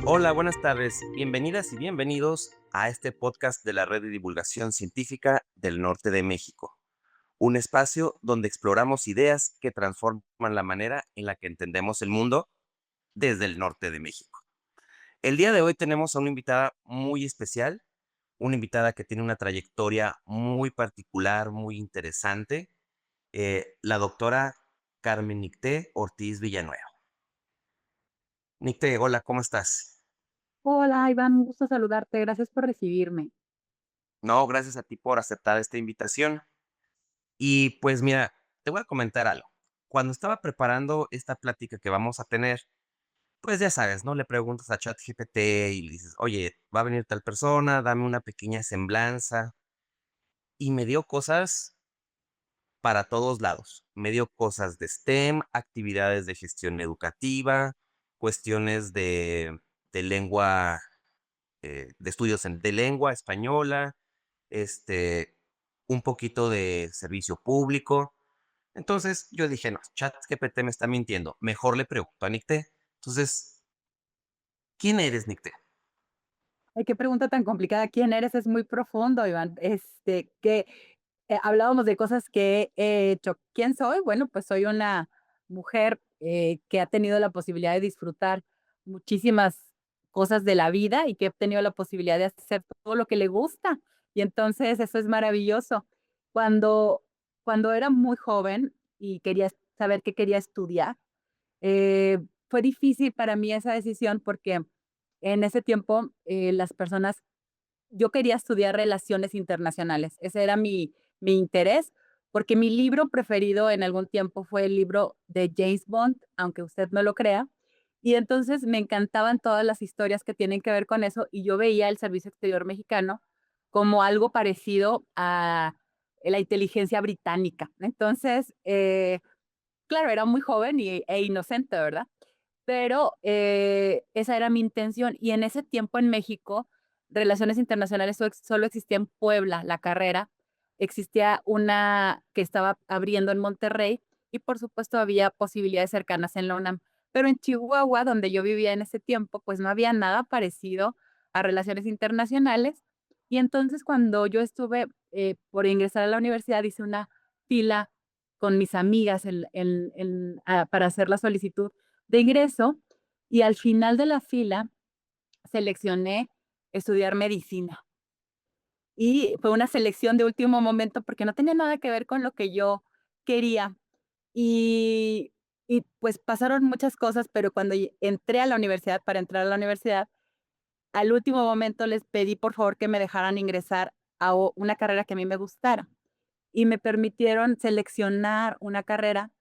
Hola, buenas tardes. Bienvenidas y bienvenidos a este podcast de la Red de Divulgación Científica del Norte de México, un espacio donde exploramos ideas que transforman la manera en la que entendemos el mundo desde el norte de México. El día de hoy tenemos a una invitada muy especial, una invitada que tiene una trayectoria muy particular, muy interesante, la doctora Carmen Nicté Ortiz Villanueva. Nicté, hola, ¿cómo estás? Hola, Iván, un gusto saludarte. Gracias por recibirme. No, gracias a ti por aceptar esta invitación. Y pues mira, te voy a comentar algo. Cuando estaba preparando esta plática que vamos a tener, pues ya sabes, ¿no? Le preguntas a ChatGPT y le dices, oye, va a venir tal persona, dame una pequeña semblanza. Y me dio cosas para todos lados. Me dio cosas de STEM, actividades de gestión educativa, cuestiones de lengua, de estudios de lengua española, este, un poquito de servicio público. Entonces yo dije: "No, ChatGPT me está mintiendo, mejor le pregunto a Nicté". Entonces, ¿quién eres, Nicté? Ay, qué pregunta tan complicada. ¿Quién eres? Es muy profundo, Iván. Que hablábamos de cosas que he hecho. ¿Quién soy? Bueno, pues soy una mujer que ha tenido la posibilidad de disfrutar muchísimas cosas de la vida y que ha tenido la posibilidad de hacer todo lo que le gusta. Y entonces eso es maravilloso. Cuando, cuando era muy joven y quería saber qué quería estudiar, Eh, fue difícil para mí esa decisión porque en ese tiempo, las personas yo quería estudiar relaciones internacionales, ese era mi interés, porque mi libro preferido en algún tiempo fue el libro de James Bond, aunque usted no lo crea, y entonces me encantaban todas las historias que tienen que ver con eso, y yo veía el servicio exterior mexicano como algo parecido a la inteligencia británica. Entonces, claro, era muy joven e inocente, ¿verdad? Pero, esa era mi intención. Y en ese tiempo en México, relaciones internacionales solo existía en Puebla, la carrera. Existía una que estaba abriendo en Monterrey y, por supuesto, había posibilidades cercanas en la UNAM. Pero en Chihuahua, donde yo vivía en ese tiempo, pues no había nada parecido a relaciones internacionales. Y entonces, cuando yo estuve, por ingresar a la universidad, hice una fila con mis amigas para hacer la solicitud de ingreso, y al final de la fila seleccioné estudiar medicina. Y fue una selección de último momento porque no tenía nada que ver con lo que yo quería. Y pues pasaron muchas cosas, pero cuando entré a la universidad, para entrar a la universidad, al último momento les pedí por favor que me dejaran ingresar a una carrera que a mí me gustara y me permitieron seleccionar una carrera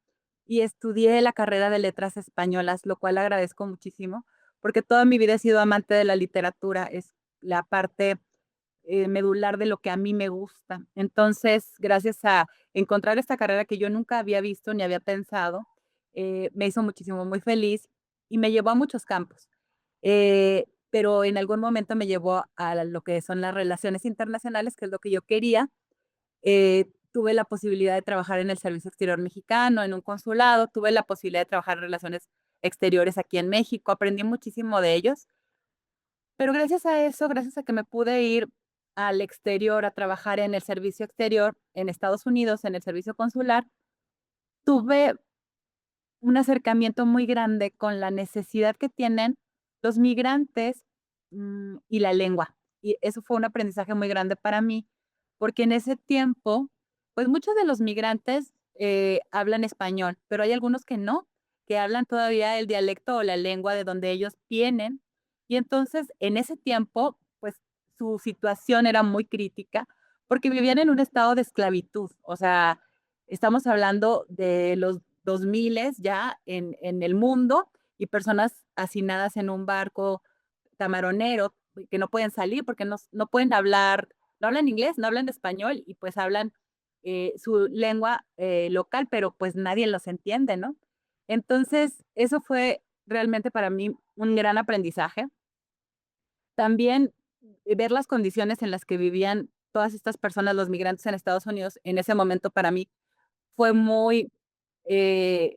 y estudié la carrera de Letras Españolas, lo cual agradezco muchísimo, porque toda mi vida he sido amante de la literatura, es la parte, medular de lo que a mí me gusta. Entonces, gracias a encontrar esta carrera que yo nunca había visto ni había pensado, me hizo muchísimo, muy feliz y me llevó a muchos campos. Pero en algún momento me llevó a lo que son las relaciones internacionales, que es lo que yo quería. Tuve la posibilidad de trabajar en el Servicio Exterior Mexicano, en un consulado, tuve la posibilidad de trabajar en relaciones exteriores aquí en México, aprendí muchísimo de ellos, pero gracias a eso, gracias a que me pude ir al exterior a trabajar en el servicio exterior en Estados Unidos, en el servicio consular, tuve un acercamiento muy grande con la necesidad que tienen los migrantes, y la lengua. Y eso fue un aprendizaje muy grande para mí, porque en ese tiempo, pues, muchos de los migrantes, hablan español, pero hay algunos que no, que hablan todavía el dialecto o la lengua de donde ellos vienen. Y entonces, en ese tiempo, pues, su situación era muy crítica, porque vivían en un estado de esclavitud. O sea, estamos hablando de los 2000 ya en el mundo, y personas hacinadas en un barco camaronero que no pueden salir porque no pueden hablar, no hablan inglés, no hablan español y pues hablan, su lengua, local, pero pues nadie los entiende, ¿no? Entonces, eso fue realmente para mí un gran aprendizaje. También, ver las condiciones en las que vivían todas estas personas, los migrantes en Estados Unidos, en ese momento para mí fue muy, eh,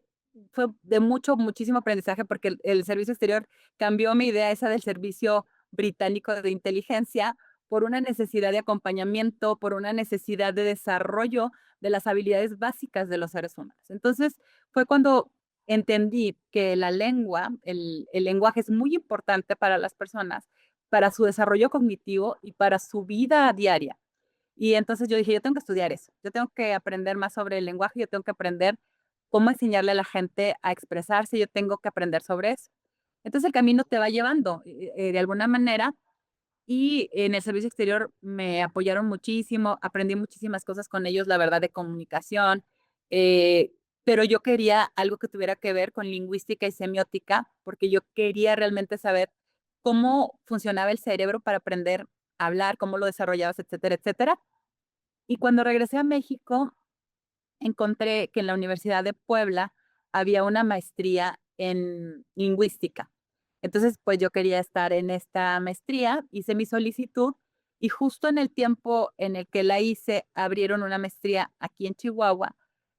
fue de muchísimo aprendizaje, porque el servicio exterior cambió mi idea esa del servicio británico de inteligencia por una necesidad de acompañamiento, por una necesidad de desarrollo de las habilidades básicas de los seres humanos. Entonces, fue cuando entendí que la lengua, el lenguaje es muy importante para las personas, para su desarrollo cognitivo y para su vida diaria. Y entonces yo dije: "Yo tengo que estudiar eso, yo tengo que aprender más sobre el lenguaje, yo tengo que aprender cómo enseñarle a la gente a expresarse, yo tengo que aprender sobre eso". Entonces el camino te va llevando, de alguna manera, y en el servicio exterior me apoyaron muchísimo, aprendí muchísimas cosas con ellos, la verdad, de comunicación, pero yo quería algo que tuviera que ver con lingüística y semiótica, porque yo quería realmente saber cómo funcionaba el cerebro para aprender a hablar, cómo lo desarrollabas, etcétera, etcétera. Y cuando regresé a México, encontré que en la Universidad de Puebla había una maestría en lingüística. Entonces, pues yo quería estar en esta maestría, hice mi solicitud y justo en el tiempo en el que la hice, abrieron una maestría aquí en Chihuahua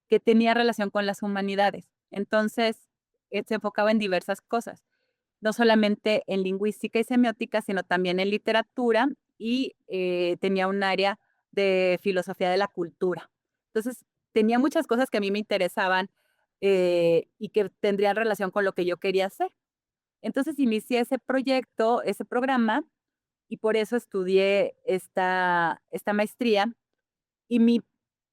que tenía relación con las humanidades. Entonces, se enfocaba en diversas cosas, no solamente en lingüística y semiótica, sino también en literatura y tenía un área de filosofía de la cultura. Entonces, tenía muchas cosas que a mí me interesaban y que tendrían relación con lo que yo quería hacer. Entonces, inicié ese proyecto, ese programa, y por eso estudié esta maestría, y mi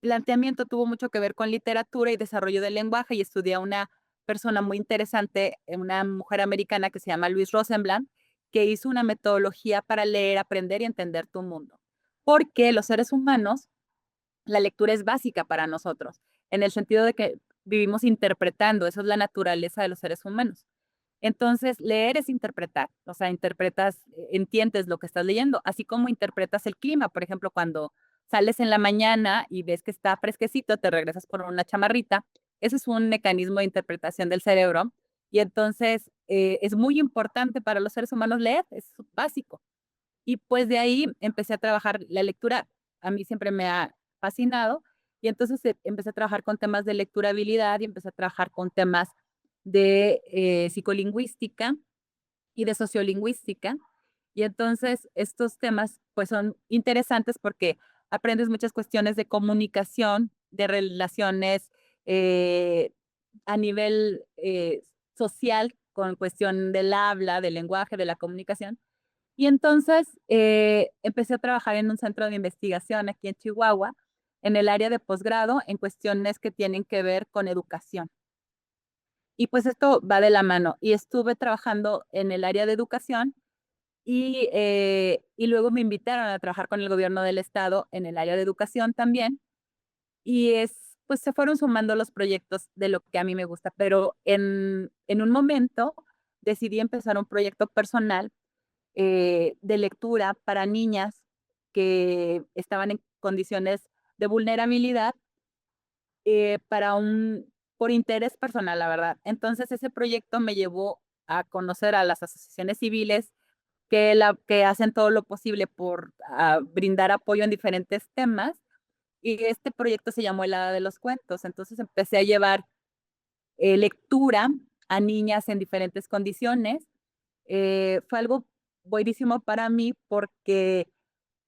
planteamiento tuvo mucho que ver con literatura y desarrollo del lenguaje, y estudié a una persona muy interesante, una mujer americana que se llama Louise Rosenblatt, que hizo una metodología para leer, aprender y entender tu mundo. Porque los seres humanos, la lectura es básica para nosotros, en el sentido de que vivimos interpretando, eso es la naturaleza de los seres humanos. Entonces, leer es interpretar, o sea, interpretas, entiendes lo que estás leyendo, así como interpretas el clima. Por ejemplo, cuando sales en la mañana y ves que está fresquecito, te regresas por una chamarrita. Ese es un mecanismo de interpretación del cerebro. Y entonces, es muy importante para los seres humanos leer, es básico. Y pues de ahí empecé a trabajar la lectura, a mí siempre me ha fascinado, y entonces empecé a trabajar con temas de lecturabilidad y empecé a trabajar con temas de psicolingüística y de sociolingüística. Y entonces estos temas pues son interesantes porque aprendes muchas cuestiones de comunicación, de relaciones eh, a nivel social, con cuestión del habla, del lenguaje, de la comunicación. Y entonces, empecé a trabajar en un centro de investigación aquí en Chihuahua, en el área de posgrado, en cuestiones que tienen que ver con educación. Y pues esto va de la mano. Y estuve trabajando en el área de educación y luego me invitaron a trabajar con el gobierno del estado en el área de educación también. Y pues se fueron sumando los proyectos de lo que a mí me gusta, pero en un momento decidí empezar un proyecto personal de lectura para niñas que estaban en condiciones de vulnerabilidad, para por interés personal, la verdad. Entonces, ese proyecto me llevó a conocer a las asociaciones civiles que hacen todo lo posible por, brindar apoyo en diferentes temas, y este proyecto se llamó El Hada de los Cuentos. Entonces, empecé a llevar, lectura a niñas en diferentes condiciones. Fue algo buenísimo para mí porque,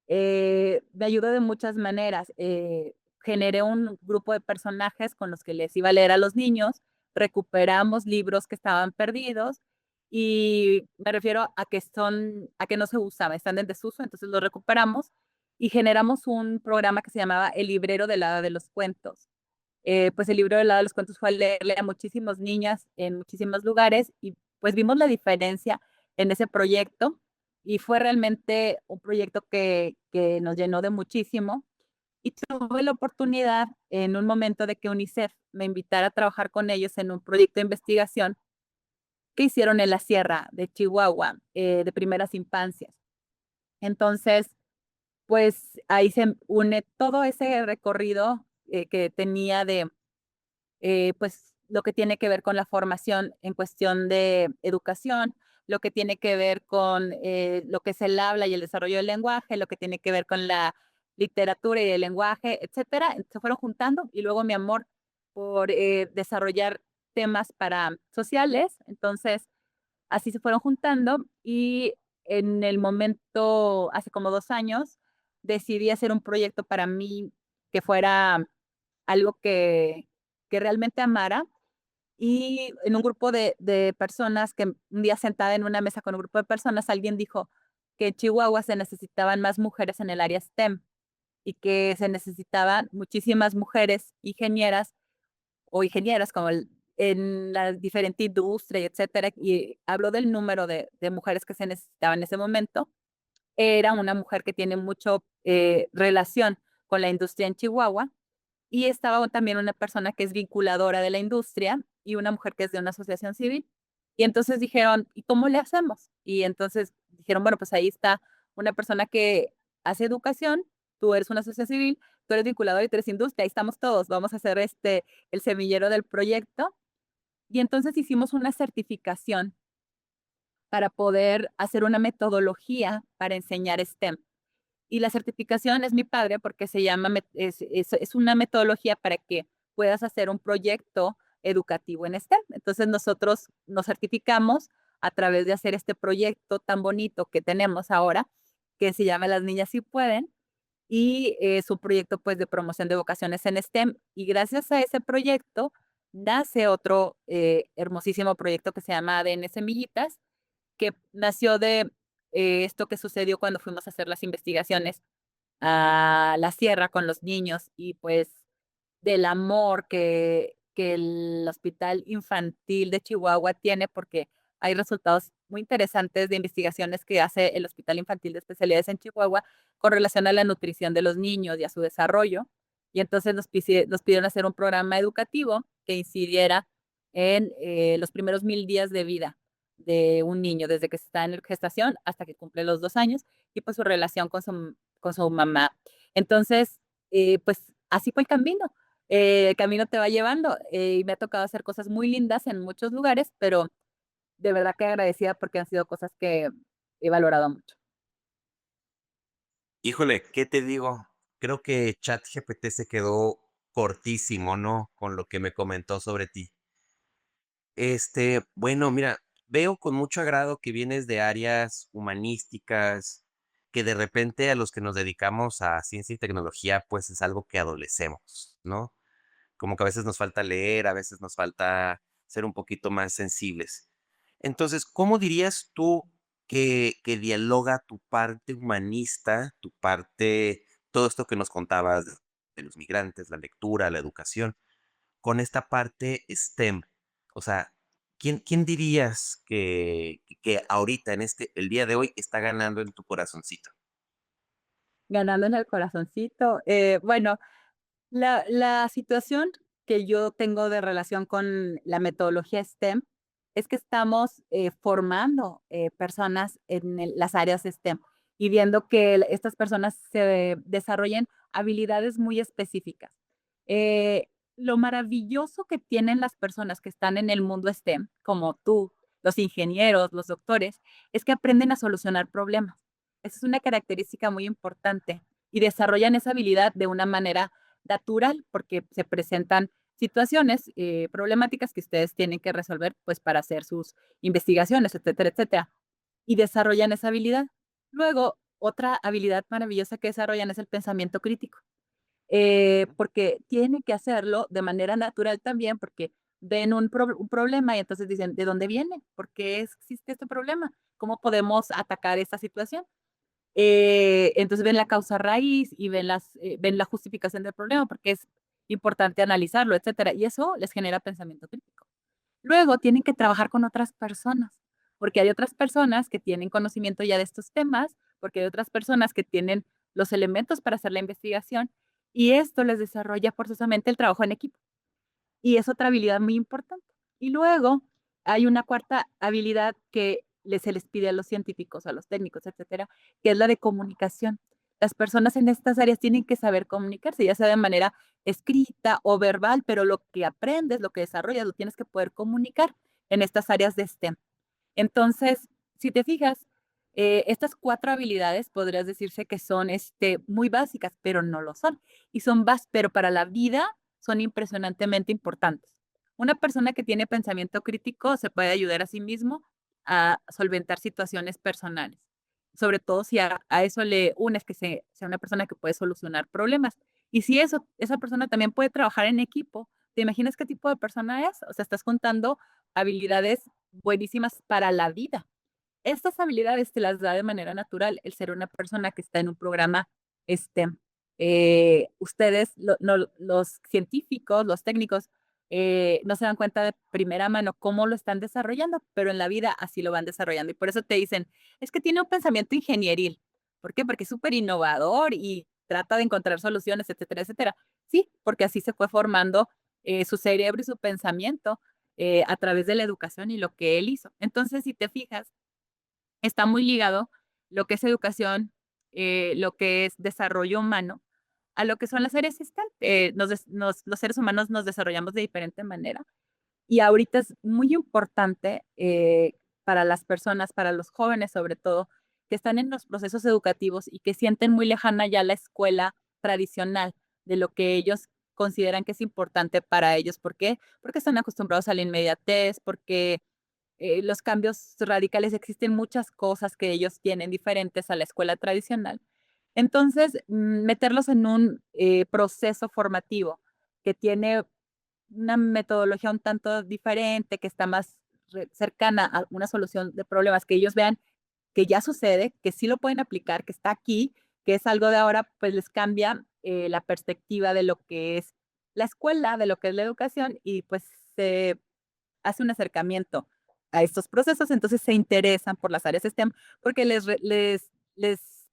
me ayudó de muchas maneras. Generé un grupo de personajes con los que les iba a leer a los niños, recuperamos libros que estaban perdidos, y me refiero a que no se usaban, están en desuso, entonces los recuperamos y generamos un programa que se llamaba El Librero del Hada de los Cuentos. Pues el libro del Hada de los Cuentos fue a leerle a muchísimas niñas en muchísimos lugares y pues vimos la diferencia en ese proyecto y fue realmente un proyecto que nos llenó de muchísimo. Y tuve la oportunidad en un momento de que UNICEF me invitara a trabajar con ellos en un proyecto de investigación que hicieron en la sierra de Chihuahua, de primeras infancias. Entonces, pues ahí se une todo ese recorrido que tenía de pues, lo que tiene que ver con la formación en cuestión de educación, lo que tiene que ver con, lo que es el habla y el desarrollo del lenguaje, lo que tiene que ver con la literatura y el lenguaje, etcétera. Se fueron juntando y luego mi amor por, desarrollar temas para sociales. Entonces, así se fueron juntando y en el momento, hace como 2 años, decidí hacer un proyecto para mí que fuera algo que realmente amara, y en un grupo de personas que un día sentada en una mesa con un grupo de personas, alguien dijo que en Chihuahua se necesitaban más mujeres en el área STEM y que se necesitaban muchísimas mujeres ingenieras o ingenieras como en la diferente industria, y etcétera, y habló del número de mujeres que se necesitaban en ese momento. Era una mujer que tiene mucho relación con la industria en Chihuahua y estaba también una persona que es vinculadora de la industria y una mujer que es de una asociación civil. Y entonces dijeron, ¿y cómo le hacemos? Y entonces dijeron, bueno, pues ahí está una persona que hace educación, tú eres una asociación civil, tú eres vinculador y tú eres industria, ahí estamos todos, vamos a hacer el semillero del proyecto. Y entonces hicimos una certificación para poder hacer una metodología para enseñar STEM. Y la certificación es mi padre porque se llama, es una metodología para que puedas hacer un proyecto educativo en STEM. Entonces nosotros nos certificamos a través de hacer este proyecto tan bonito que tenemos ahora, que se llama Las Niñas Sí Pueden, y es un proyecto pues de promoción de vocaciones en STEM. Y gracias a ese proyecto nace otro hermosísimo proyecto que se llama ADN Semillitas, que nació de esto que sucedió cuando fuimos a hacer las investigaciones a la sierra con los niños y pues del amor que el Hospital Infantil de Chihuahua tiene, porque hay resultados muy interesantes de investigaciones que hace el Hospital Infantil de Especialidades en Chihuahua con relación a la nutrición de los niños y a su desarrollo. Y entonces nos pidieron hacer un programa educativo que incidiera en los primeros 1000 días de vida de un niño, desde que está en gestación hasta que cumple los 2 años, y pues su relación con su mamá. Entonces, pues así fue el camino te va llevando, y me ha tocado hacer cosas muy lindas en muchos lugares, pero de verdad que agradecida porque han sido cosas que he valorado mucho. Híjole, ¿qué te digo? Creo que ChatGPT se quedó cortísimo, ¿no? Con lo que me comentó sobre ti. Bueno, mira, veo con mucho agrado que vienes de áreas humanísticas, que de repente a los que nos dedicamos a ciencia y tecnología, pues es algo que adolecemos, ¿no? Como que a veces nos falta leer, a veces nos falta ser un poquito más sensibles. Entonces, ¿cómo dirías tú que dialoga tu parte humanista, tu parte, todo esto que nos contabas de los migrantes, la lectura, la educación, con esta parte STEM? O sea, ¿quién dirías que ahorita, el día de hoy, está ganando en tu corazoncito? Ganando en el corazoncito, bueno, la situación que yo tengo de relación con la metodología STEM es que estamos, formando, personas en las áreas STEM y viendo que estas personas se desarrollen habilidades muy específicas. Eh, lo maravilloso que tienen las personas que están en el mundo STEM, como tú, los ingenieros, los doctores, es que aprenden a solucionar problemas. Esa es una característica muy importante y desarrollan esa habilidad de una manera natural, porque se presentan situaciones, problemáticas que ustedes tienen que resolver, pues, para hacer sus investigaciones, etcétera, etcétera, y desarrollan esa habilidad. Luego, otra habilidad maravillosa que desarrollan es el pensamiento crítico, porque tienen que hacerlo de manera natural también, porque ven un problema y entonces dicen: "¿De dónde viene? ¿Por qué existe este problema? ¿Cómo podemos atacar esta situación?". Entonces ven la causa raíz y ven la justificación del problema, porque es importante analizarlo, etcétera, y eso les genera pensamiento crítico. Luego tienen que trabajar con otras personas, porque hay otras personas que tienen conocimiento ya de estos temas, porque hay otras personas que tienen los elementos para hacer la investigación, y esto les desarrolla forzosamente el trabajo en equipo. Y es otra habilidad muy importante. Y luego hay una cuarta habilidad que se les pide a los científicos, a los técnicos, etcétera, que es la de comunicación. Las personas en estas áreas tienen que saber comunicarse, ya sea de manera escrita o verbal, pero lo que aprendes, lo que desarrollas, lo tienes que poder comunicar en estas áreas de STEM. Entonces, si te fijas, estas 4 habilidades podrías decirse que son, muy básicas, pero no lo son. Y son pero para la vida son impresionantemente importantes. Una persona que tiene pensamiento crítico se puede ayudar a sí mismo a solventar situaciones personales, sobre todo si a eso le unes que sea una persona que puede solucionar problemas. Y si esa persona también puede trabajar en equipo, ¿te imaginas qué tipo de persona es? O sea, estás juntando habilidades buenísimas para la vida. Estas habilidades te las da de manera natural el ser una persona que está en un programa STEM. Ustedes, los científicos, los técnicos, no se dan cuenta de primera mano cómo lo están desarrollando, pero en la vida así lo van desarrollando. Y por eso te dicen, es que tiene un pensamiento ingenieril. ¿Por qué? Porque es súper innovador y trata de encontrar soluciones, etcétera, etcétera. Sí, porque así se fue formando su cerebro y su pensamiento a través de la educación y lo que él hizo. Entonces, si te fijas, está muy ligado lo que es educación, lo que es desarrollo humano, a lo que son las áreas STEM. Los seres humanos nos desarrollamos de diferente manera y ahorita es muy importante para las personas, para los jóvenes sobre todo, que están en los procesos educativos y que sienten muy lejana ya la escuela tradicional de lo que ellos consideran que es importante para ellos. ¿Por qué? Porque están acostumbrados a la inmediatez, porque los cambios radicales, existen muchas cosas que ellos tienen diferentes a la escuela tradicional. Entonces, meterlos en un proceso formativo que tiene una metodología un tanto diferente, que está más cercana a una solución de problemas, que ellos vean que ya sucede, que sí lo pueden aplicar, que está aquí, que es algo de ahora, pues les cambia la perspectiva de lo que es la escuela, de lo que es la educación y pues se hace un acercamiento a estos procesos, entonces se interesan por las áreas STEM porque les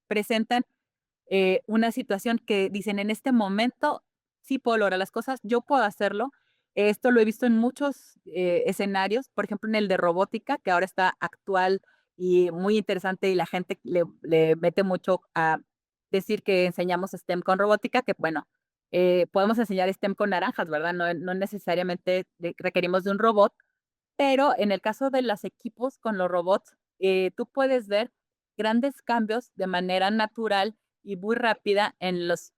presentan una situación que dicen: "En este momento sí puedo lograr las cosas, yo puedo hacerlo". Esto lo he visto en muchos, escenarios, por ejemplo, en el de robótica, que ahora está actual y muy interesante, y la gente le mete mucho a decir que enseñamos STEM con robótica, que bueno, podemos enseñar STEM con naranjas, ¿verdad? No necesariamente requerimos de un robot, pero en el caso de los equipos con los robots, tú puedes ver grandes cambios de manera natural y muy rápida en los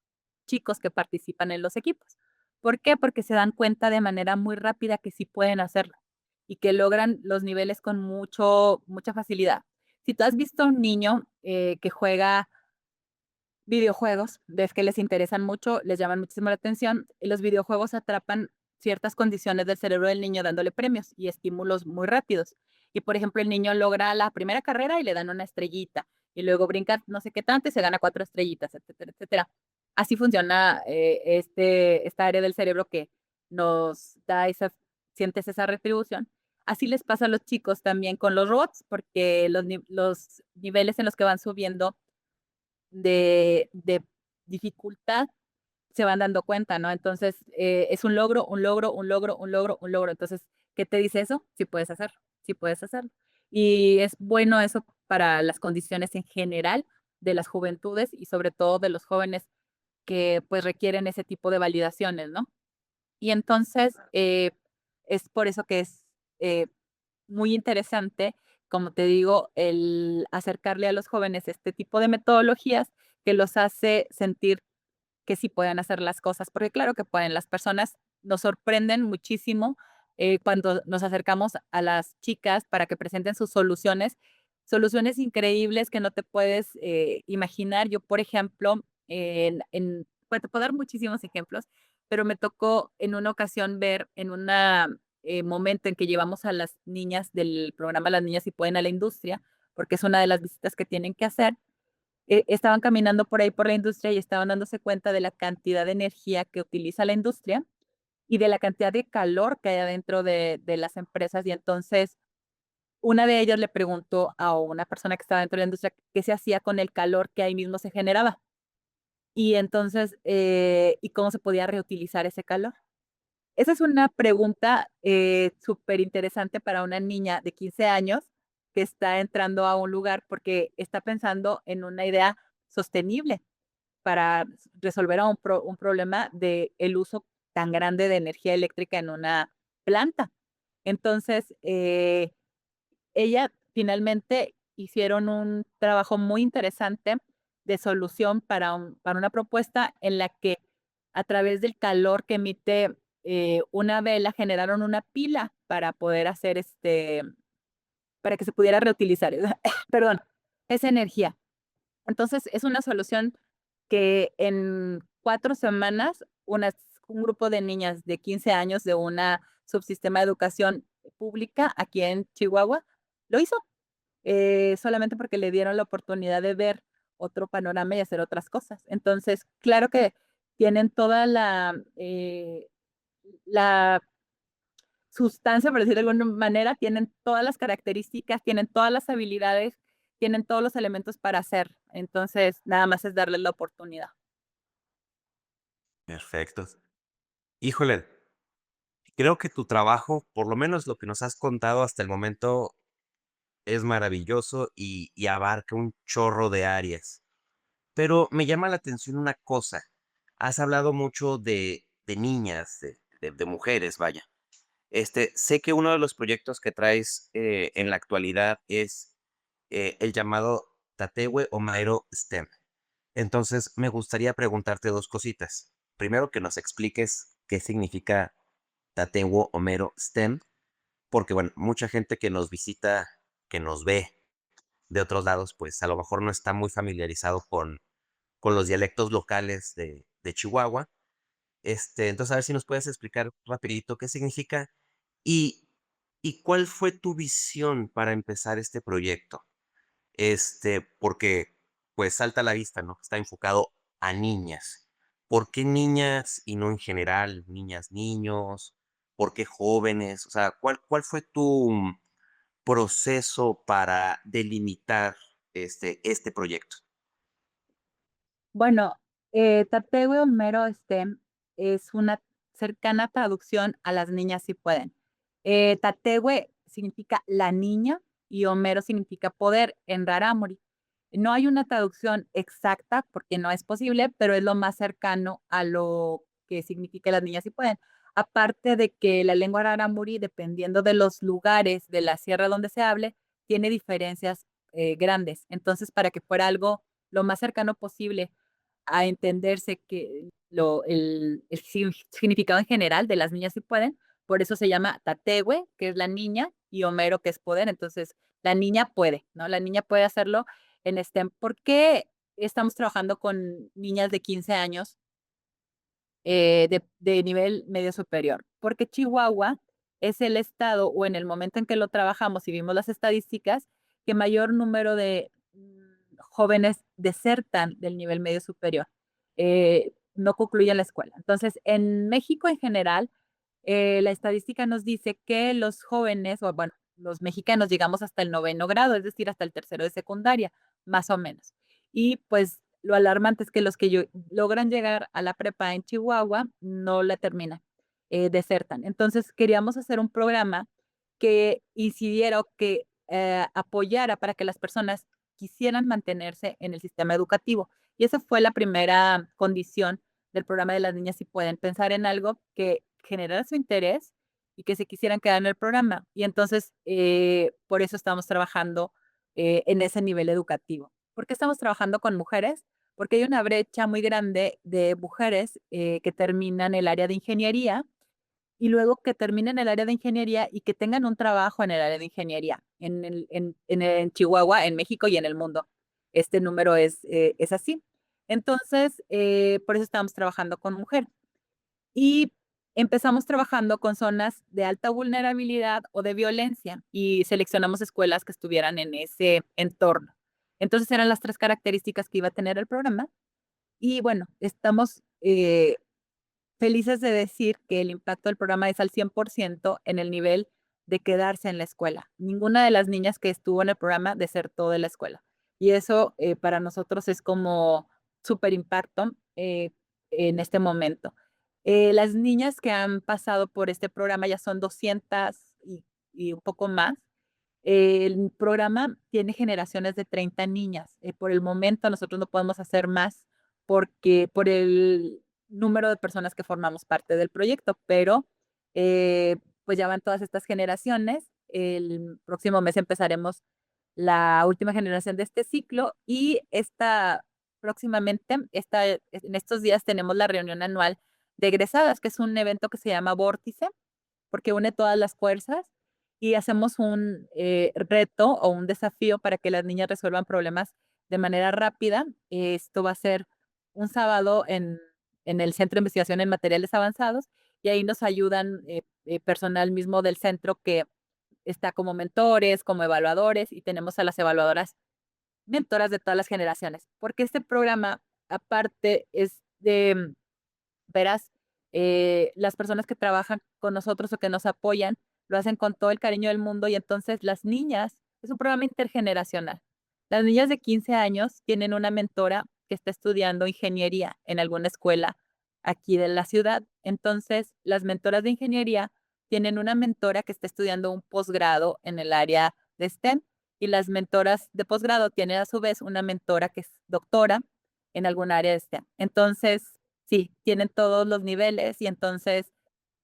chicos que participan en los equipos. ¿Por qué? Porque se dan cuenta de manera muy rápida que sí pueden hacerlo y que logran los niveles con mucha facilidad. Si tú has visto a un niño que juega videojuegos, ves que les interesan mucho, les llaman muchísimo la atención, y los videojuegos atrapan ciertas condiciones del cerebro del niño dándole premios y estímulos muy rápidos. Y, por ejemplo, el niño logra la primera carrera y le dan una estrellita, y luego brinca no sé qué tanto y se gana 4 estrellitas, etcétera, etcétera. Así funciona, esta área del cerebro que nos da esa sientes esa retribución. Así les pasa a los chicos también con los robots, porque los niveles en los que van subiendo de dificultad se van dando cuenta, ¿no? Entonces, es un logro, un logro, un logro, un logro, un logro. Entonces, ¿qué te dice eso? Sí puedes hacerlo, sí puedes hacerlo. Y es bueno eso para las condiciones en general de las juventudes y sobre todo de los jóvenes que, pues, requieren ese tipo de validaciones, ¿no? Y entonces, es por eso que es, muy interesante, como te digo, el acercarle a los jóvenes este tipo de metodologías que los hace sentir que sí pueden hacer las cosas, porque claro que pueden. Las personas nos sorprenden muchísimo cuando nos acercamos a las chicas para que presenten sus soluciones, soluciones increíbles que no te puedes imaginar. Yo, por ejemplo, pues, te puedo dar muchísimos ejemplos, pero me tocó en una ocasión ver en un momento en que llevamos a las niñas del programa Las Niñas y Pueden a la industria, porque es una de las visitas que tienen que hacer. Estaban caminando por ahí por la industria y estaban dándose cuenta de la cantidad de energía que utiliza la industria y de la cantidad de calor que hay adentro de las empresas. Y entonces, una de ellas le preguntó a una persona que estaba dentro de la industria qué se hacía con el calor que ahí mismo se generaba. Y entonces, ¿y cómo se podía reutilizar ese calor? Esa es una pregunta, superinteresante para una niña de 15 años que está entrando a un lugar porque está pensando en una idea sostenible para resolver a un problema de el uso tan grande de energía eléctrica en una planta. Entonces, ella finalmente hicieron un trabajo muy interesante de solución para una propuesta en la que a través del calor que emite una vela generaron una pila para poder hacer, para que se pudiera reutilizar, perdón, esa energía. Entonces, es una solución que en 4 semanas, un grupo de niñas de 15 años de una subsistema de educación pública aquí en Chihuahua lo hizo, solamente porque le dieron la oportunidad de ver otro panorama y hacer otras cosas. Entonces, claro que tienen toda la sustancia, por decirlo de alguna manera, tienen todas las características, tienen todas las habilidades, tienen todos los elementos para hacer. Entonces, nada más es darles la oportunidad. Perfecto. Híjole, creo que tu trabajo, por lo menos lo que nos has contado hasta el momento, es maravilloso y abarca un chorro de áreas. Pero me llama la atención una cosa. Has hablado mucho de niñas, de mujeres, vaya. Sé que uno de los proyectos que traes en la actualidad es el llamado Tatewe o Maero STEM. Entonces, me gustaría preguntarte dos cositas. Primero, que nos expliques qué significa Tatewo Homero STEM, porque bueno, mucha gente que nos visita, que nos ve de otros lados, pues a lo mejor no está muy familiarizado con los dialectos locales de Chihuahua. Entonces, a ver si nos puedes explicar rapidito qué significa y, y cuál fue tu visión para empezar este proyecto. Porque pues salta a la vista, ¿no? Está enfocado a niñas. ¿Por qué niñas y no en general, niñas, niños? ¿Por qué jóvenes? O sea, ¿cuál fue tu proceso para delimitar este proyecto? Bueno, Tatehue Mero STEM es una cercana traducción a las niñas si pueden. Tatehue significa la niña y Homero significa poder en rarámuri. No hay una traducción exacta porque no es posible, pero es lo más cercano a lo que significa las niñas si pueden. Aparte de que la lengua rarámuri, dependiendo de los lugares de la sierra donde se hable, tiene diferencias grandes. Entonces, para que fuera algo lo más cercano posible a entenderse que el significado en general de las niñas sí pueden, por eso se llama Tatehue, que es la niña, y Homero, que es poder. Entonces, la niña puede, ¿no? La niña puede hacerlo en STEM. ¿Por qué estamos trabajando con niñas de 15 años de nivel medio superior? Porque Chihuahua es el estado, o en el momento en que lo trabajamos y vimos las estadísticas, que mayor número de jóvenes desertan del nivel medio superior, no concluyen la escuela. Entonces, en México en general, la estadística nos dice que los jóvenes, o bueno, los mexicanos llegamos hasta el noveno grado, es decir, hasta el tercero de secundaria, más o menos. Y pues lo alarmante es que los que logran llegar a la prepa en Chihuahua no la terminan, desertan. Entonces queríamos hacer un programa que incidiera o que apoyara para que las personas quisieran mantenerse en el sistema educativo. Y esa fue la primera condición del programa de las niñas si pueden pensar en algo que generara su interés y que se quisieran quedar en el programa. Y entonces, por eso estamos trabajando en ese nivel educativo. ¿Por qué estamos trabajando con mujeres? Porque hay una brecha muy grande de mujeres que terminan el área de ingeniería y luego que terminen el área de ingeniería y que tengan un trabajo en el área de ingeniería en Chihuahua, en México y en el mundo. Este número es así. Entonces, por eso estamos trabajando con mujeres. Y empezamos trabajando con zonas de alta vulnerabilidad o de violencia y seleccionamos escuelas que estuvieran en ese entorno. Entonces eran las 3 características que iba a tener el programa. Y bueno, estamos felices de decir que el impacto del programa es al 100% en el nivel de quedarse en la escuela. Ninguna de las niñas que estuvo en el programa desertó de la escuela. Y eso para nosotros es como súper impacto en este momento. Las niñas que han pasado por este programa ya son 200 y un poco más. El programa tiene generaciones de 30 niñas. Por el momento nosotros no podemos hacer más porque por el número de personas que formamos parte del proyecto, pero eh, pues ya van todas estas generaciones. El próximo mes empezaremos la última generación de este ciclo y próximamente, en estos días tenemos la reunión anual de egresadas, que es un evento que se llama Vórtice, porque une todas las fuerzas y hacemos un reto o un desafío para que las niñas resuelvan problemas de manera rápida. Esto va a ser un sábado en el Centro de Investigación en Materiales Avanzados y ahí nos ayudan personal mismo del centro que está como mentores, como evaluadores y tenemos a las evaluadoras mentoras de todas las generaciones, porque este programa aparte es de verás, las personas que trabajan con nosotros o que nos apoyan, lo hacen con todo el cariño del mundo y entonces las niñas, es un programa intergeneracional. Las niñas de 15 años tienen una mentora que está estudiando ingeniería en alguna escuela aquí de la ciudad. Entonces, las mentoras de ingeniería tienen una mentora que está estudiando un posgrado en el área de STEM y las mentoras de posgrado tienen a su vez una mentora que es doctora en algún área de STEM. Entonces, sí, tienen todos los niveles y entonces,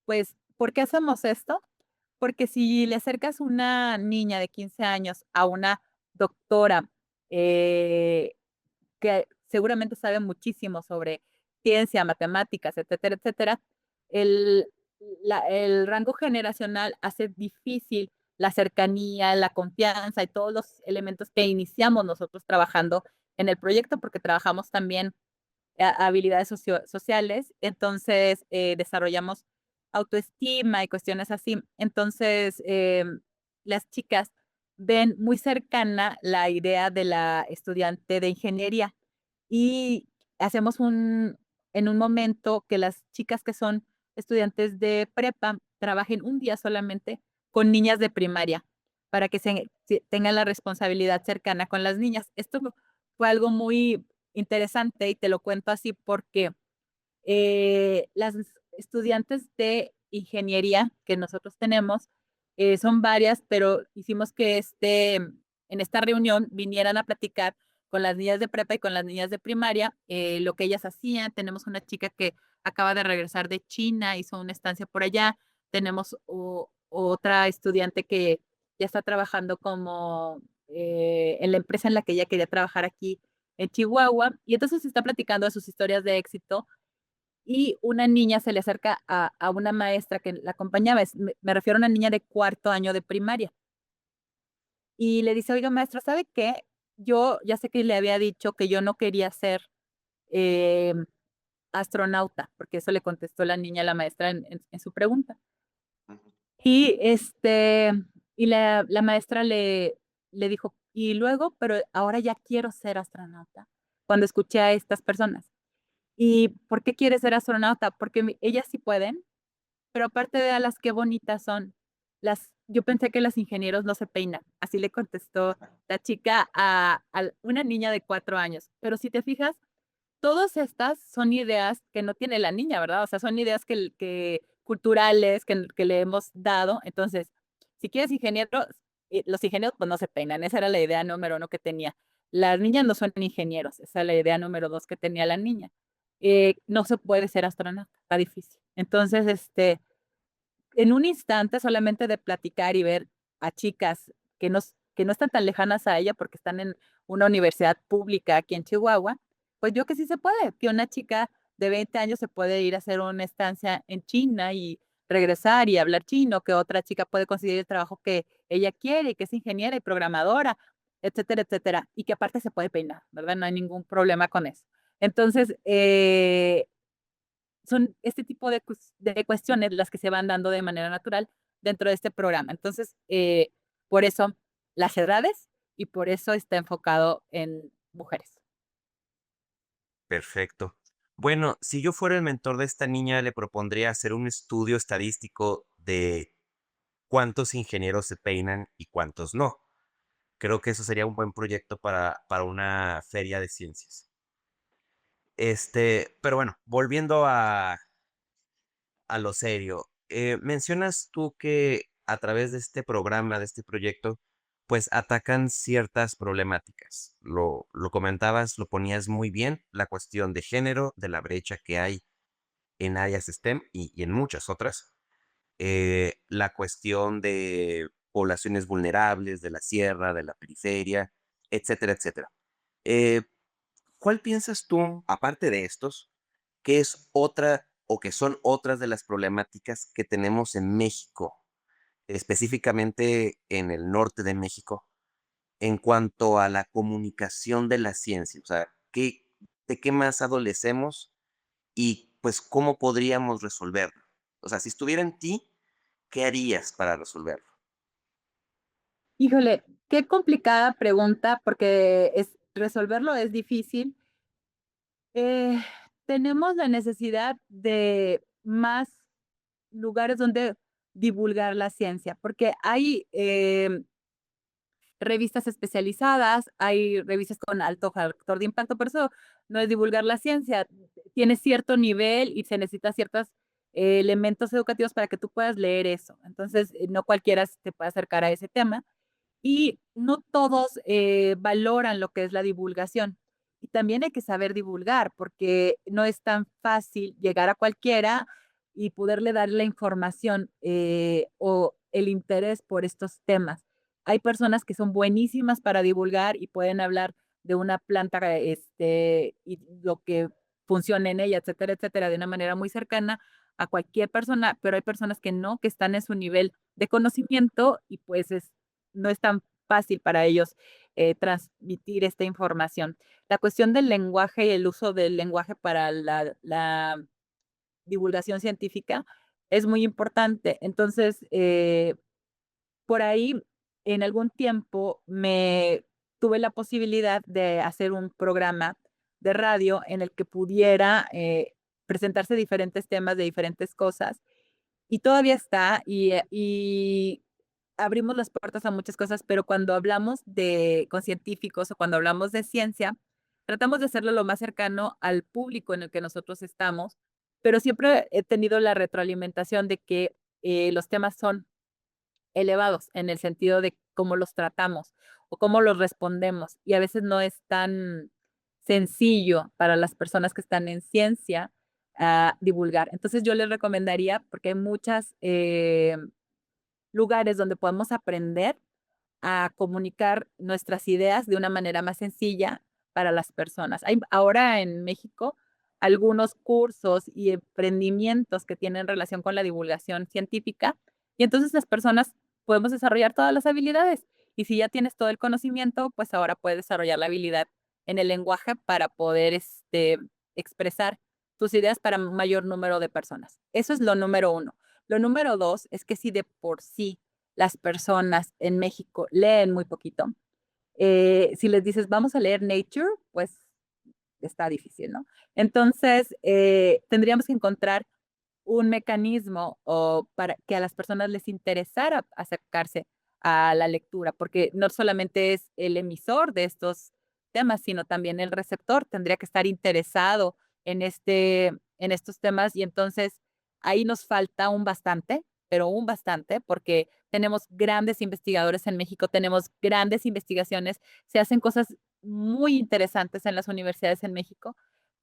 pues, ¿por qué hacemos esto? Porque si le acercas una niña de 15 años a una doctora, eh, que seguramente sabe muchísimo sobre ciencia, matemáticas, etcétera, etcétera, el el rango generacional hace difícil la cercanía, la confianza y todos los elementos que iniciamos nosotros trabajando en el proyecto, porque trabajamos también habilidades sociales, entonces desarrollamos autoestima y cuestiones así. Entonces, las chicas ven muy cercana la idea de la estudiante de ingeniería y hacemos en un momento que las chicas que son estudiantes de prepa trabajen un día solamente con niñas de primaria para que tengan la responsabilidad cercana con las niñas. Esto fue algo muy interesante y te lo cuento así porque las estudiantes de ingeniería que nosotros tenemos son varias, pero hicimos que en esta reunión vinieran a platicar con las niñas de prepa y con las niñas de primaria lo que ellas hacían. Tenemos una chica que acaba de regresar de China, hizo una estancia por allá. Tenemos otra estudiante que ya está trabajando como en la empresa en la que ella quería trabajar aquí en Chihuahua. Y entonces se está platicando de sus historias de éxito y una niña se le acerca a una maestra que la acompañaba, me refiero a una niña de cuarto año de primaria, y le dice: "Oiga, maestra, ¿sabe qué? Yo ya sé que le había dicho que yo no quería ser, em, astronauta", porque eso le contestó la niña a la maestra en su pregunta. Ujú. Y, y la maestra le dijo: "Y luego, pero ahora ya quiero ser astronauta", cuando escuché a estas personas. "¿Y por qué quieres ser astronauta?". "Porque ellas sí pueden". Pero aparte de las qué bonitas son. Yo pensé que los ingenieros no se peinan, así le contestó la chica a una niña de 4 años. Pero si te fijas, todas estas son ideas que no tiene la niña, ¿verdad? O sea, son ideas que culturales que le hemos dado. Entonces, si quieres ingenieros, los ingenieros, pues, no se peinan. Esa era la idea número uno que tenía. Las niñas no son ingenieros, esa es la idea número 2 que tenía la niña. No se puede ser astronauta, está difícil. Entonces, en un instante solamente de platicar y ver a chicas que no están tan lejanas a ella, porque están en una universidad pública aquí en Chihuahua, pues yo que sí se puede, que una chica de 20 años se puede ir a hacer una estancia en China y regresar y hablar chino, que otra chica puede conseguir el trabajo que ella quiere, y que es ingeniera y programadora, etcétera, etcétera, y que aparte se puede peinar, ¿verdad? No hay ningún problema con eso. Entonces, son este tipo de cuestiones las que se van dando de manera natural dentro de este programa. Entonces, por eso las edades y por eso está enfocado en mujeres. Perfecto. Bueno, si yo fuera el mentor de esta niña, le propondría hacer un estudio estadístico de cuántos ingenieros se peinan y cuántos no. Creo que eso sería un buen proyecto para una feria de ciencias. Pero bueno, volviendo a lo serio, mencionas tú que a través de este programa, de este proyecto, pues atacan ciertas problemáticas. Lo comentabas, lo ponías muy bien, la cuestión de género, de la brecha que hay en áreas STEM y en muchas otras. La cuestión de poblaciones vulnerables, de la sierra, de la periferia, etcétera, etcétera. Eh, ¿Cuál piensas tú, aparte de estos, que es otra o que son otras de las problemáticas que tenemos en México, específicamente en el norte de México, en cuanto a la comunicación de la ciencia? O sea, ¿de qué más adolecemos y pues cómo podríamos resolverlo? O sea, si estuviera en ti, ¿qué harías para resolverlo? Híjole, qué complicada pregunta, porque resolverlo es difícil. Eh, Tenemos la necesidad de más lugares donde divulgar la ciencia, porque hay revistas especializadas, hay revistas con alto factor de impacto, por eso no es divulgar la ciencia, tiene cierto nivel y se necesita ciertos elementos educativos para que tú puedas leer eso. Entonces, no cualquiera te puede acercar a ese tema. Y no todos, valoran lo que es la divulgación. Y también hay que saber divulgar, porque no es tan fácil llegar a cualquiera y poderle dar la información, o el interés por estos temas. Hay personas que son buenísimas para divulgar y pueden hablar de una planta, y lo que funciona en ella, etcétera, etcétera, de una manera muy cercana a cualquier persona, pero hay personas que no, que están en su nivel de conocimiento y, pues, no es tan fácil para ellos, transmitir esta información. La cuestión del lenguaje y el uso del lenguaje para la divulgación científica es muy importante. Entonces, por ahí, en algún tiempo, me tuve la posibilidad de hacer un programa de radio en el que pudiera, presentarse diferentes temas de diferentes cosas, y todavía está, y abrimos las puertas a muchas cosas, pero cuando hablamos con científicos o cuando hablamos de ciencia, tratamos de hacerlo lo más cercano al público en el que nosotros estamos, pero siempre he tenido la retroalimentación de que, los temas son elevados en el sentido de cómo los tratamos o cómo los respondemos, y a veces no es tan sencillo para las personas que están en ciencia, divulgar. Entonces, yo les recomendaría, porque hay muchas, lugares donde podemos aprender a comunicar nuestras ideas de una manera más sencilla para las personas. Hay ahora en México algunos cursos y emprendimientos que tienen relación con la divulgación científica, y entonces las personas podemos desarrollar todas las habilidades. Y si ya tienes todo el conocimiento, pues ahora puedes desarrollar la habilidad en el lenguaje para poder, expresar tus ideas para un mayor número de personas. Eso es lo número uno. Lo número dos es que si de por sí las personas en México leen muy poquito, si les dices: "Vamos a leer Nature", pues está difícil, ¿no? Entonces, tendríamos que encontrar un mecanismo o para que a las personas les interesara acercarse a la lectura, porque no solamente es el emisor de estos temas, sino también el receptor tendría que estar interesado en estos temas, y entonces ahí nos falta un bastante, pero un bastante, porque tenemos grandes investigadores en México, tenemos grandes investigaciones, se hacen cosas muy interesantes en las universidades en México,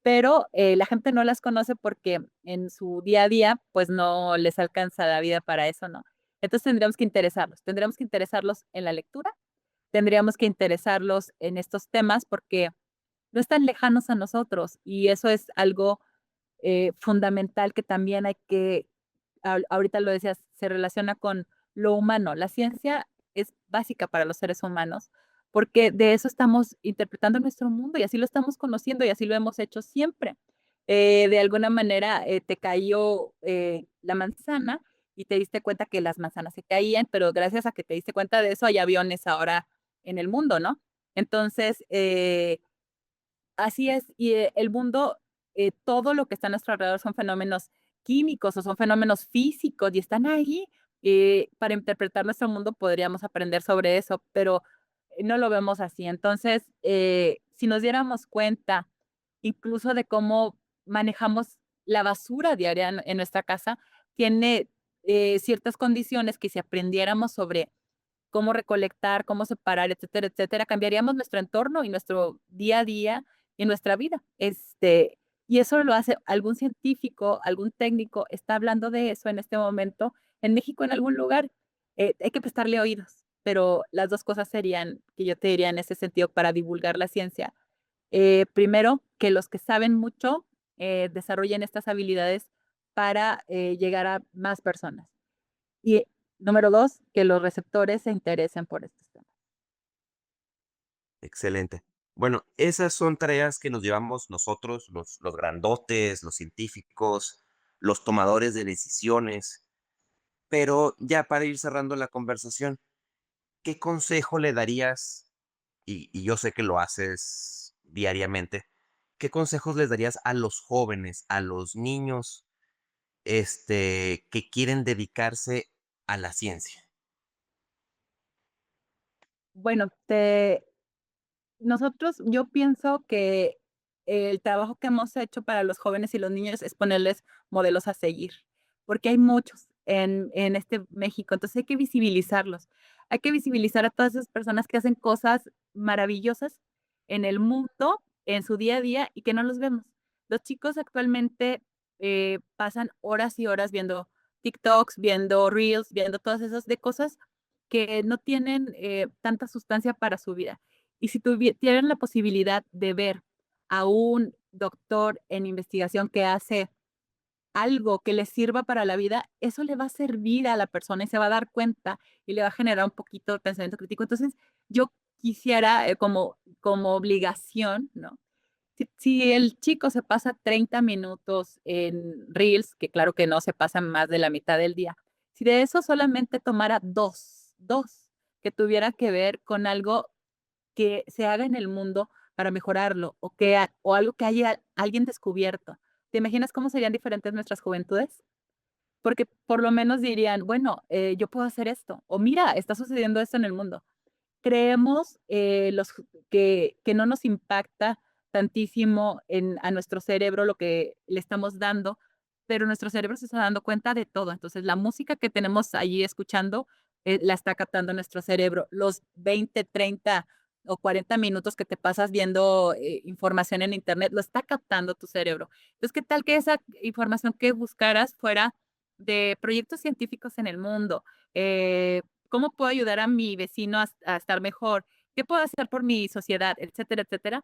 pero, la gente no las conoce porque en su día a día, pues, no les alcanza la vida para eso, ¿no? Entonces, tendríamos que interesarlos en la lectura, tendríamos que interesarlos en estos temas porque no están lejanos a nosotros, y eso es algo, fundamental que también hay que ahorita lo decías, se relaciona con lo humano. La ciencia es básica para los seres humanos, porque de eso estamos interpretando nuestro mundo y así lo estamos conociendo y así lo hemos hecho siempre. De alguna manera, te cayó, la manzana y te diste cuenta que las manzanas se caían, pero gracias a que te diste cuenta de eso, hay aviones ahora en el mundo, ¿no? Entonces, así es, y, el mundo, todo lo que está a nuestro alrededor son fenómenos químicos o son fenómenos físicos y están ahí. Para interpretar nuestro mundo podríamos aprender sobre eso, pero no lo vemos así. Entonces, si nos diéramos cuenta incluso de cómo manejamos la basura diaria en nuestra casa, tiene, ciertas condiciones que si aprendiéramos sobre cómo recolectar, cómo separar, etcétera, etcétera, cambiaríamos nuestro entorno y nuestro día a día y nuestra vida. Y eso lo hace algún científico, algún técnico está hablando de eso en este momento en México, en algún lugar. Hay que prestarle oídos, pero las 2 cosas serían, que yo te diría en ese sentido para divulgar la ciencia. Primero, que los que saben mucho, desarrollen estas habilidades para, llegar a más personas. Y número 2 que los receptores se interesen por estos temas. Excelente. Bueno, esas son tareas que nos llevamos nosotros, los grandotes, los científicos, los tomadores de decisiones. Pero ya para ir cerrando la conversación, ¿qué consejo le darías? Y yo sé que lo haces diariamente. ¿Qué consejos les darías a los jóvenes, a los niños, que quieren dedicarse a la ciencia? Bueno, te nosotros yo pienso que el trabajo que hemos hecho para los jóvenes y los niños es ponerles modelos a seguir, porque hay muchos en este México, entonces hay que visibilizarlos. Hay que visibilizar a todas esas personas que hacen cosas maravillosas en el mundo, en su día a día y que no los vemos. Los chicos actualmente, pasan horas y horas viendo TikToks, viendo reels, viendo todas esas de cosas que no tienen, tanta sustancia para su vida. Y si tuvieran la posibilidad de ver a un doctor en investigación que hace algo que le sirva para la vida, eso le va a servir a la persona y se va a dar cuenta y le va a generar un poquito de pensamiento crítico. Entonces, yo quisiera, como obligación, ¿no? Si el chico se pasa 30 minutos en reels, que claro que no se pasan más de la mitad del día, si de eso solamente tomara 2 que tuviera que ver con algo que se haga en el mundo para mejorarlo, o algo que haya alguien descubierto. ¿Te imaginas cómo serían diferentes nuestras juventudes? Porque por lo menos dirían: "Bueno, yo puedo hacer esto", o "Mira, está sucediendo esto en el mundo". Creemos, los que no nos impacta tantísimo a nuestro cerebro lo que le estamos dando, pero nuestro cerebro se está dando cuenta de todo. Entonces, la música que tenemos allí escuchando, la está captando nuestro cerebro. Los 20, 30 o 40 minutos que te pasas viendo, información en Internet, lo está captando tu cerebro. Entonces, ¿qué tal que esa información que buscaras fuera de proyectos científicos en el mundo? ¿Cómo puedo ayudar a mi vecino a estar mejor? ¿Qué puedo hacer por mi sociedad? Etcétera, etcétera.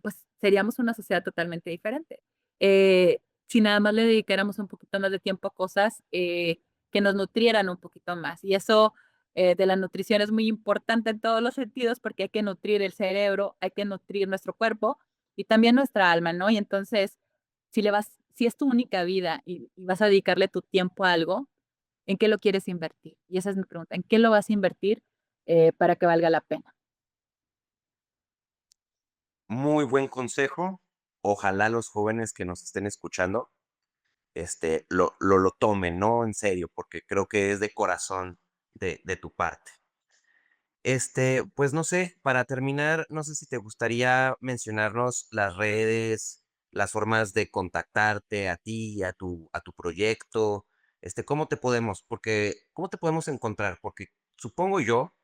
Pues seríamos una sociedad totalmente diferente. Eh, si nada más le dedicáramos un poquito más de tiempo a cosas que nos nutrieran un poquito más. Y eso de la nutrición es muy importante en todos los sentidos porque hay que nutrir el cerebro, hay que nutrir nuestro cuerpo y también nuestra alma, ¿no? Y entonces, si es tu única vida y vas a dedicarle tu tiempo a algo, ¿en qué lo quieres invertir? Y esa es mi pregunta, ¿en qué lo vas a invertir, para que valga la pena? Muy buen consejo. Ojalá los jóvenes que nos estén escuchando, lo tomen, ¿no? En serio, porque creo que es de corazón de tu parte. Pues no sé, para terminar, no sé si te gustaría mencionarnos las redes, las formas de contactarte a ti, a tu proyecto, ¿cómo te podemos encontrar? Porque supongo yo,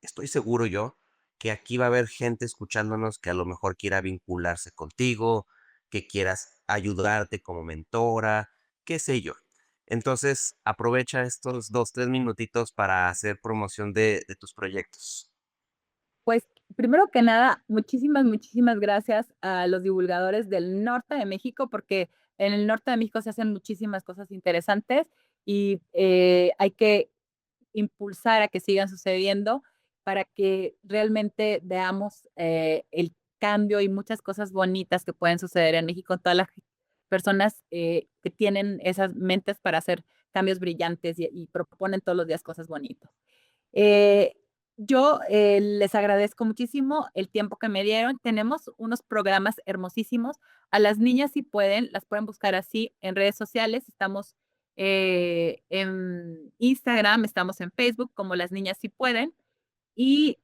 estoy seguro yo, que aquí va a haber gente escuchándonos que a lo mejor quiera vincularse contigo, que quieras ayudarte como mentora, qué sé yo. Entonces, aprovecha estos 2, 3 minutitos para hacer promoción de tus proyectos. Pues, primero que nada, muchísimas, muchísimas gracias a los divulgadores del norte de México, porque en el norte de México se hacen muchísimas cosas interesantes y, hay que impulsar a que sigan sucediendo para que realmente veamos, el cambio y muchas cosas bonitas que pueden suceder en México, todas las personas, que tienen esas mentes para hacer cambios brillantes y proponen todos los días cosas bonitas. Eh, yo, les agradezco muchísimo el tiempo que me dieron. Tenemos unos programas hermosísimos. A las niñas, si pueden, las pueden buscar así en redes sociales. Estamos, en Instagram, estamos en Facebook como Las Niñas Si Pueden. Y,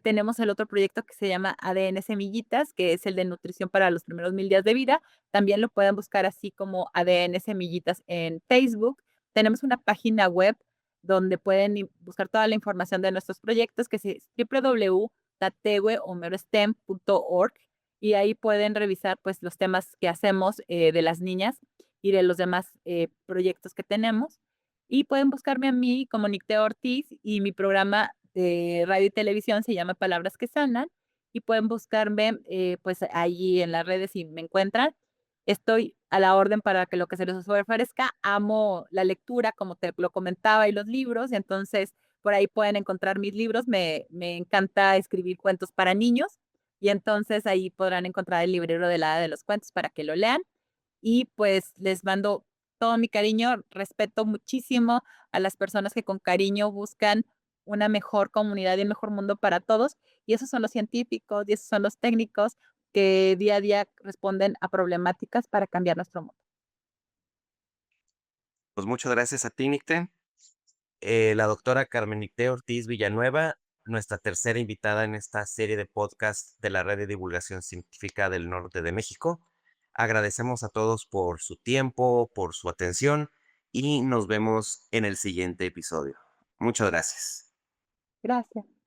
tenemos el otro proyecto que se llama ADN Semillitas, que es el de nutrición para los primeros 1000 días de vida. También lo pueden buscar así como ADN Semillitas en Facebook. Tenemos una página web donde pueden buscar toda la información de nuestros proyectos, que es www.tatehuehomerostem.org y ahí pueden revisar pues los temas que hacemos de las niñas y de los demás proyectos que tenemos. Y pueden buscarme a mí como Nictea Ortiz y mi programa de radio y televisión se llama Palabras que Sanan y pueden buscarme, pues, allí en las redes si me encuentran. estoy a la orden para que lo que se les ofrezca. Amo la lectura, como te lo comentaba, y los libros, y entonces por ahí pueden encontrar mis libros. Me encanta escribir cuentos para niños, y entonces ahí podrán encontrar el librero de la Hada de los Cuentos para que lo lean. Y pues les mando todo mi cariño, respeto muchísimo a las personas que con cariño buscan una mejor comunidad y un mejor mundo para todos. Y esos son los científicos y esos son los técnicos que día a día responden a problemáticas para cambiar nuestro mundo. Pues muchas gracias a ti, Nicte. La doctora Carmen Nicté Ortiz Villanueva, nuestra tercera invitada en esta serie de podcast de la Red de Divulgación Científica del Norte de México. Agradecemos a todos por su tiempo, por su atención y nos vemos en el siguiente episodio. Muchas gracias. Gracias.